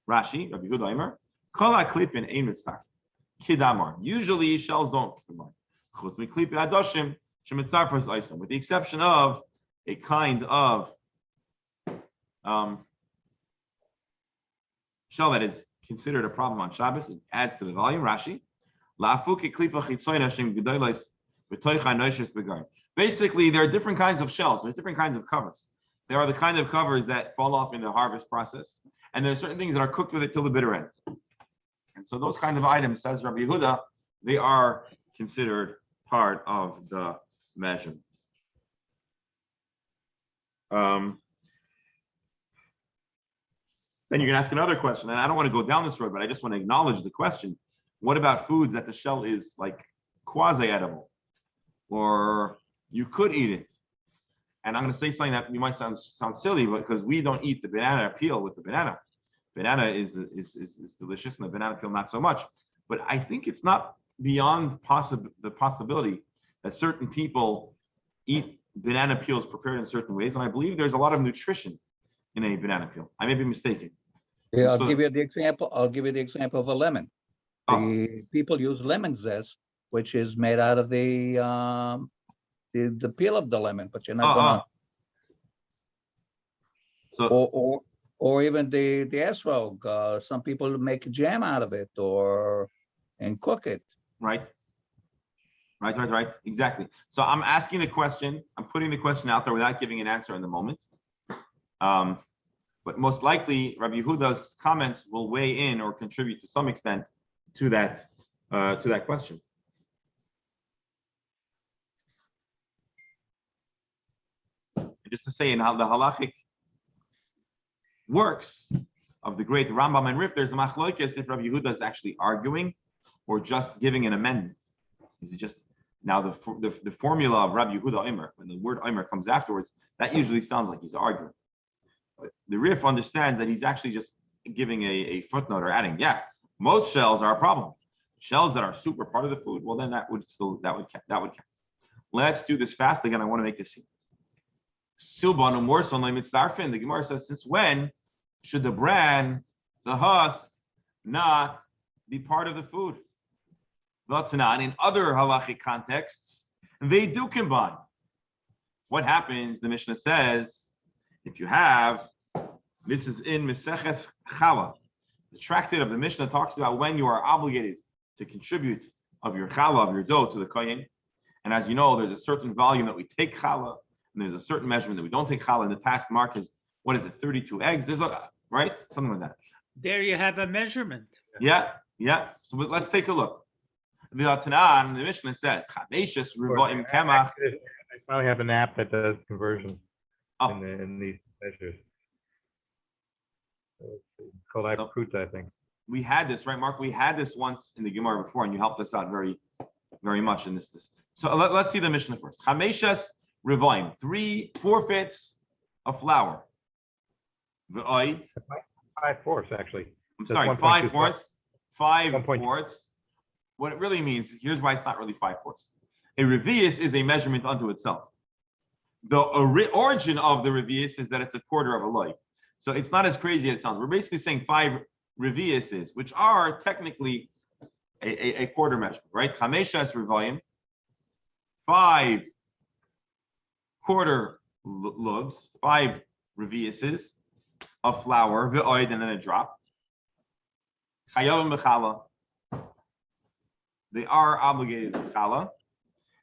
[SPEAKER 1] Rashi, Rabbi Huda Aimer, Kol HaKlipin ein mitzarfin, Kidamar. Usually shells don't combine. Chutz miklipi adoshim shemitzarfos oisam, with the exception of a kind of shell that is considered a problem on Shabbos. It adds to the volume. Rashi, la'afuki klipa chitzoyin Hashem gedolos v'toicha noishes begar. Basically, there are different kinds of shells. There's different kinds of covers. There are the kind of covers that fall off in the harvest process, and there are certain things that are cooked with it till the bitter end. And so those kind of items, says Rabbi Yehuda, they are considered part of the measurement. Then you can ask another question, and I don't want to go down this road, but I just want to acknowledge the question. What about foods that the shell is like quasi-edible, or you could eat it? And I'm going to say something that you might sound silly, but because we don't eat the banana peel with the banana. Banana is delicious, and the banana peel not so much. But I think it's not beyond the possibility that certain people eat banana peels prepared in certain ways, and I believe there's a lot of nutrition in a banana peel. I may be mistaken.
[SPEAKER 4] Yeah, I'll give you the example. I'll give you the example of a lemon. People use lemon zest, which is made out of the peel of the lemon, but you're not gonna. So or even the esrog. Some people make jam out of it and cook it.
[SPEAKER 1] Right. Exactly. So I'm asking the question. I'm putting the question out there without giving an answer in the moment. But most likely, Rabbi Yehuda's comments will weigh in or contribute to some extent to that question. And just to say, in how the halachic works of the great Rambam and Rif, there's a machlokes if Rabbi Yehuda is actually arguing or just giving an amendment. Is it just now the formula of Rabbi Yehuda Omer, when the word Omer comes afterwards, that usually sounds like he's arguing. But the Rif understands that he's actually just giving a footnote or adding, yeah, most shells are a problem. Shells that are super part of the food, well then that would count. Let's do this fast again. I want to make this scene. Silban umorson le'mitzarfin. The Gemara says, since when should the bran, the husk, not be part of the food? V'atanan, in other halachic contexts, they do combine. What happens? The Mishnah says, if you have, this is in Meseches Chala. The tractate of the Mishnah talks about when you are obligated to contribute of your challah, of your dough, to the kohen. And as you know, there's a certain volume that we take challah, and there's a certain measurement that we don't take challah. In the past, mark is, 32 eggs? There's right? Something like that.
[SPEAKER 2] There you have a measurement.
[SPEAKER 1] Yeah. So let's take a look. The Tanan, the Mishnah says, I
[SPEAKER 6] finally have an app that does conversion in these measures. It's called iPruta, I think.
[SPEAKER 1] We had this, right, Mark? We had this once in the Gemara before, and you helped us out very, very much in this. So let's see the Mishnah first. Chameshas Revoim, 4/5 of flour.
[SPEAKER 6] 5/4 actually.
[SPEAKER 1] I'm
[SPEAKER 6] That's
[SPEAKER 1] sorry,
[SPEAKER 6] 1.25.
[SPEAKER 1] 5 fourths. 5
[SPEAKER 6] 1.2.
[SPEAKER 1] fourths. What it really means, here's why it's not really 5 fourths. A revius is a measurement unto itself. The origin of the revius is that it's a quarter of a loy. So it's not as crazy as it sounds. We're basically saying 5 reviuses, which are technically a quarter measurement, right? Chameshas revium, 5 quarter lugs, 5 reviuses of flour, v'oid, and then a drop. Chayavim b'chala. They are obligated to chala,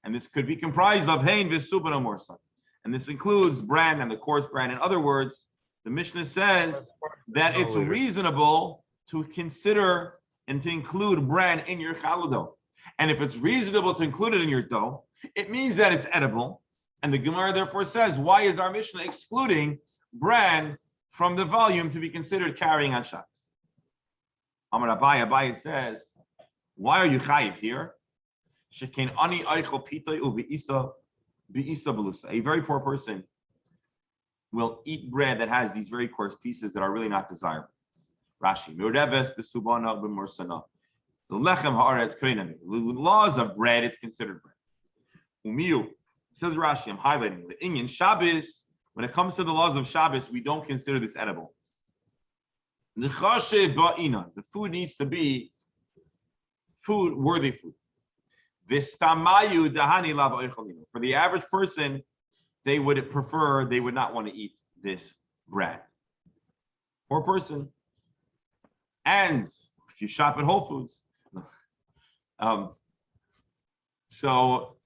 [SPEAKER 1] and this could be comprised of hein v'suban amorsa. And this includes bran and the coarse bran. In other words, the Mishnah says that it's reasonable to consider and to include bran in your challah dough. And if it's reasonable to include it in your dough, it means that it's edible. And the Gemara therefore says, why is our Mishnah excluding bran from the volume to be considered carrying on Shabbos? Amar Abaye, Abaye says, why are you chayiv here? Shekein ani eichel pitay u've'isa belusa. A very poor person will eat bread that has these very coarse pieces that are really not desirable. Rashi, mireves besubana b'morsana. The lechem haaretz koinami. The laws of bread, it's considered bread. Umiyu, says Rashi, I'm highlighting the Inyan Shabbos. When it comes to the laws of Shabbos, we don't consider this edible. The food needs to be food, worthy food. For the average person, they would not want to eat this bread. Poor person. And if you shop at Whole Foods, so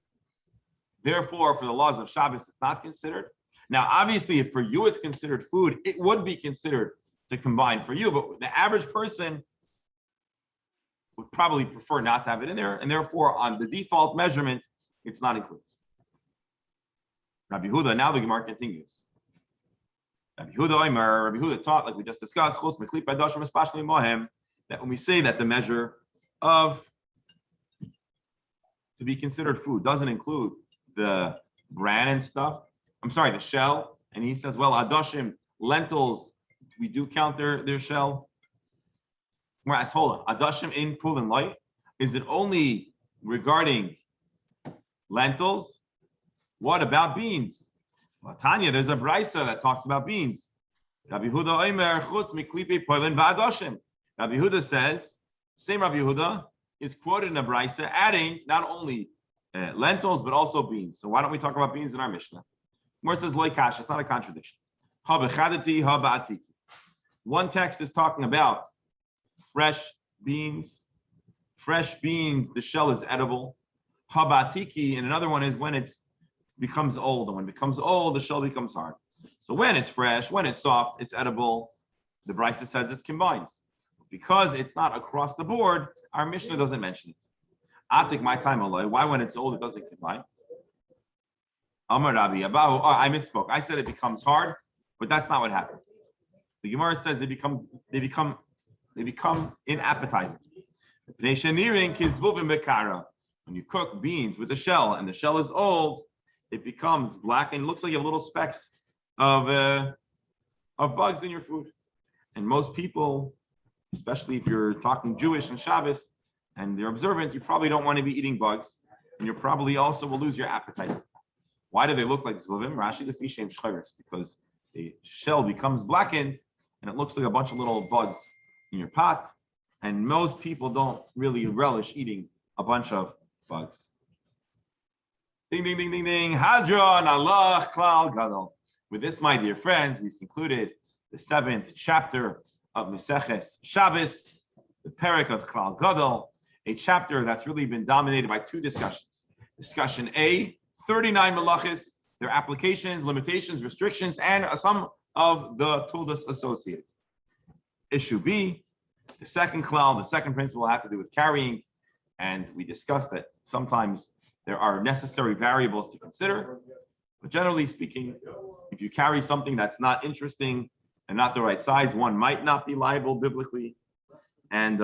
[SPEAKER 1] therefore, for the laws of Shabbos, it's not considered. Now, obviously, if for you it's considered food, it would be considered to combine for you, but the average person would probably prefer not to have it in there, and therefore, on the default measurement, it's not included. Rabbi Huda, now the Gemara continues. Rabbi Huda taught, like we just discussed, that when we say that the measure of to be considered food doesn't include the bran and stuff, the shell, and he says, well, adoshim, lentils, we do count their shell. Whereas, hold on, adoshim in pool and light, is it only regarding lentils? What about beans? Well, Tanya, there's a brisa that talks about beans. Rabbi Huda Omer chutz miklipe poilin va'adoshim. Rabbi Huda says, same Rabbi Huda is quoted in a brisa, adding not only lentils but also beans. So why don't we talk about beans in our Mishnah? More says loy kash. It's not a contradiction. Ha b'chadati, ha ba'atiki. One text is talking about fresh beans. Fresh beans, the shell is edible. Ha ba'atiki, and another one is when it becomes old, and when it becomes old, the shell becomes hard. So when it's fresh, when it's soft, it's edible. The brisa says it's combined. Because it's not across the board, our Mishnah doesn't mention it. Atik my time alone. Why when it's old it doesn't combine? Amar Rabbi Abahu. Oh, I misspoke. I said it becomes hard, but that's not what happens. The Gemara says they become inappetizing. When you cook beans with the shell and the shell is old, it becomes black and looks like you have little specks of bugs in your food. And most people, especially if you're talking Jewish and Shabbos and they're observant, you probably don't want to be eating bugs, and you probably also will lose your appetite. Why do they look like zluvim? Rashi the fishem shcharis, because the shell becomes blackened and it looks like a bunch of little bugs in your pot, and most people don't really relish eating a bunch of bugs. Ding, ding, ding, ding, ding. Hadron Allah Klal Gadol. With this, my dear friends, we've concluded the 7th chapter of Maseches Shabbos, the Perek of Klal Gadol, a chapter that's really been dominated by 2 discussions. Discussion A, 39 malachis, their applications, limitations, restrictions, and some of the tuldas associated. Issue B, the second klal, the second principle had to do with carrying, and we discussed that sometimes there are necessary variables to consider, but generally speaking, if you carry something that's not interesting and not the right size, one might not be liable biblically, and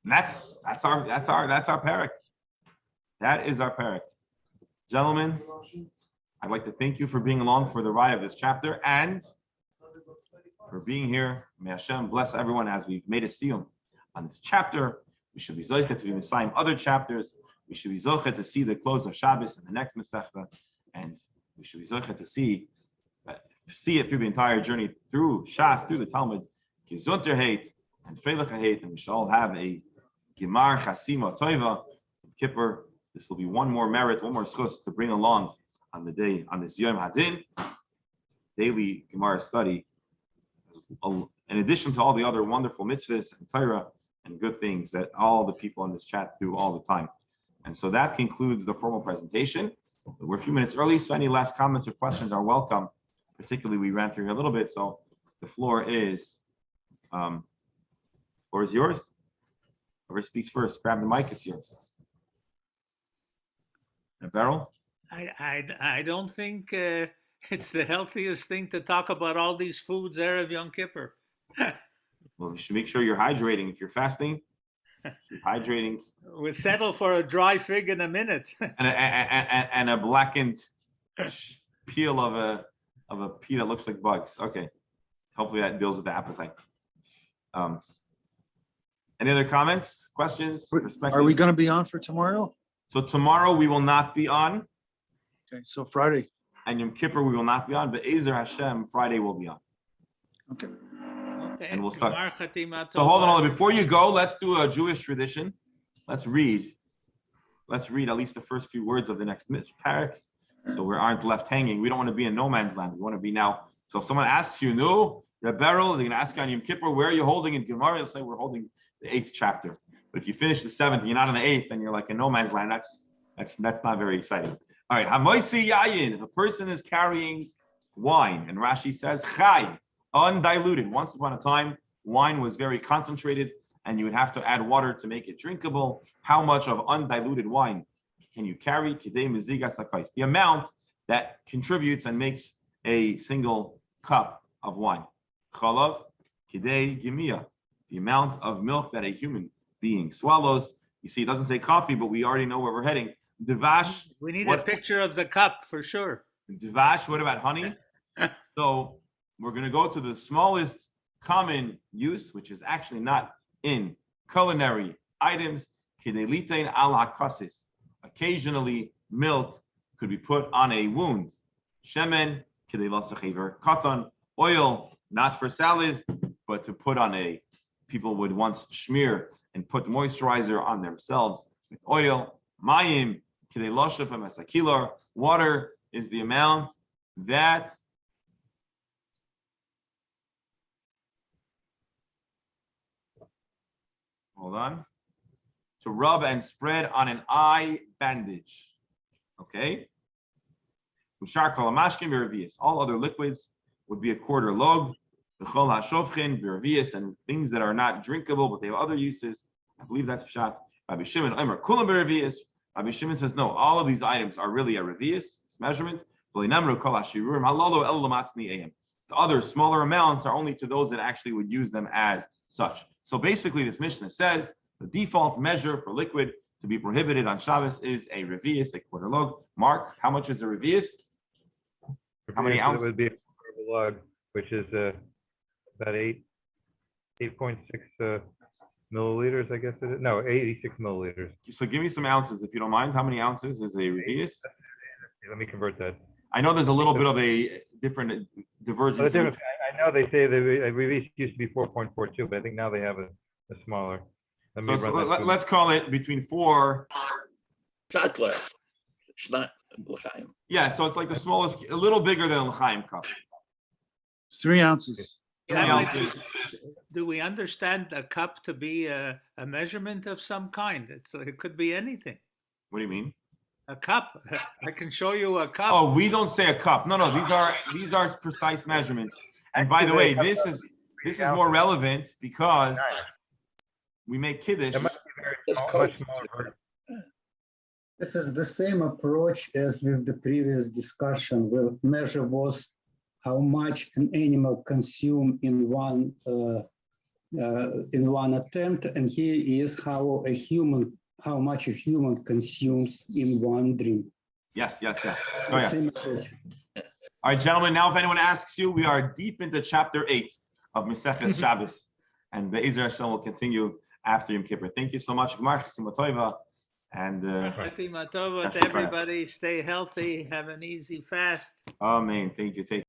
[SPEAKER 1] that's our parak. That is our parak. Gentlemen, I'd like to thank you for being along for the ride of this chapter, and for being here. May Hashem bless everyone as we've made a Siyum on this chapter. We should be zocheh to be Messiah other chapters. We should be zocheh to see the close of Shabbos in the next Masechta, and we should be zocheh to see it through the entire journey through Shas, through the Talmud, Kizunterheit and Freilichkeit, and we shall all have a Gemar Chasima Toiva Kippur. This will be one more merit, one more schus to bring along on the day, on this Yom Hadin, daily Gemara study, in addition to all the other wonderful mitzvahs and Torah and good things that all the people on this chat do all the time. And so that concludes the formal presentation. We're a few minutes early, so any last comments or questions are welcome. Particularly, we ran through a little bit, so the floor is yours. Whoever speaks first, grab the mic, it's yours. Beryl?
[SPEAKER 2] I don't think it's the healthiest thing to talk about all these foods Erev Yom Kippur.
[SPEAKER 1] Well, you should make sure you're hydrating. If you're fasting, you're hydrating.
[SPEAKER 2] We'll settle for a dry fig in a minute.
[SPEAKER 1] and a blackened peel of a pea that looks like bugs. Okay. Hopefully that deals with the appetite. Any other comments, questions, perspectives?
[SPEAKER 7] Are we going to be on for tomorrow?
[SPEAKER 1] So tomorrow we will not be on.
[SPEAKER 7] Okay, so Friday.
[SPEAKER 1] And Yom Kippur we will not be on, but Ezer Hashem, Friday will be on.
[SPEAKER 7] Okay.
[SPEAKER 2] Okay.
[SPEAKER 1] And we'll start. So hold on, before you go, let's do a Jewish tradition. Let's read at least the first few words of the next parak, so we aren't left hanging. We don't want to be in no man's land. We want to be now. So if someone asks you, no, Beryl, they're going to ask you on Yom Kippur, where are you holding in Gemara? You'll say, we're holding the 8th chapter. But if you finish the 7th, you're not on the 8th, and you're like in no man's land. That's not very exciting. All right, Hamoitzi Yayin. If a person is carrying wine, and Rashi says Chai, undiluted. Once upon a time, wine was very concentrated, and you would have to add water to make it drinkable. How much of undiluted wine can you carry? Kidei Meziga Sakais. The amount that contributes and makes a single cup of wine. Chalav Kidei Gimia. The amount of milk that a human being swallows. You see, it doesn't say coffee, but we already know where we're heading. Devash.
[SPEAKER 2] We need a picture of the cup for sure.
[SPEAKER 1] Devash, what about honey? So we're going to go to the smallest common use, which is actually not in culinary items. Kedelitein al hakasis. Occasionally, milk could be put on a wound. Shemen, kedelasachever katan. Oil, not for salad, but to put on a. People would once smear and put moisturizer on themselves with oil. Mayim, kedelashafem asakilar. Water is the amount that to rub and spread on an eye bandage. Okay. All other liquids would be a quarter log. And things that are not drinkable, but they have other uses. I believe that's pshat. Rabbi Shimon Rabbi Shimon says, no, all of these items are really a revius, it's measurement. The other smaller amounts are only to those that actually would use them as such. So basically, this Mishnah says the default measure for liquid to be prohibited on Shabbos is a revius, a quarter log. Mark, how much is a revius? How many ounces?
[SPEAKER 6] It would be a quarter log, which is about 8.6 milliliters, I guess it is. No, 86 milliliters.
[SPEAKER 1] So give me some ounces, if you don't mind. How many ounces is a revius?
[SPEAKER 6] Let me convert that.
[SPEAKER 1] I know there's a little bit of a different divergence.
[SPEAKER 6] I know they say the revius used to be 4.42, but I think now they have a smaller.
[SPEAKER 1] Let's call it between 4.
[SPEAKER 5] Shot glass. It's not l'chaim.
[SPEAKER 1] Yeah, so it's like the smallest, a little bigger than a l'chaim cup.
[SPEAKER 7] It's 3 ounces.
[SPEAKER 1] 3 ounces.
[SPEAKER 2] Do we understand a cup to be a measurement of some kind? It could be anything.
[SPEAKER 1] What do you mean?
[SPEAKER 2] A cup. I can show you a cup.
[SPEAKER 1] Oh, we don't say a cup. No, these are precise measurements. And by the way, this is more relevant because we make kiddush.
[SPEAKER 3] This is the same approach as with the previous discussion, where measure was how much an animal consumed in one attempt, and here is how much a human consumes in one drink.
[SPEAKER 1] Yes. Oh,
[SPEAKER 3] The same approach.
[SPEAKER 1] All right, gentlemen, now if anyone asks you, we are deep into chapter 8 of Maseches Shabbos, and the Be'ezer Hashem will continue after Yom Kippur. Thank you so much. Gemar Chesima Tova, and
[SPEAKER 2] Fatima Tova to everybody. Stay healthy. Have an easy fast.
[SPEAKER 1] Amen. Thank you. Take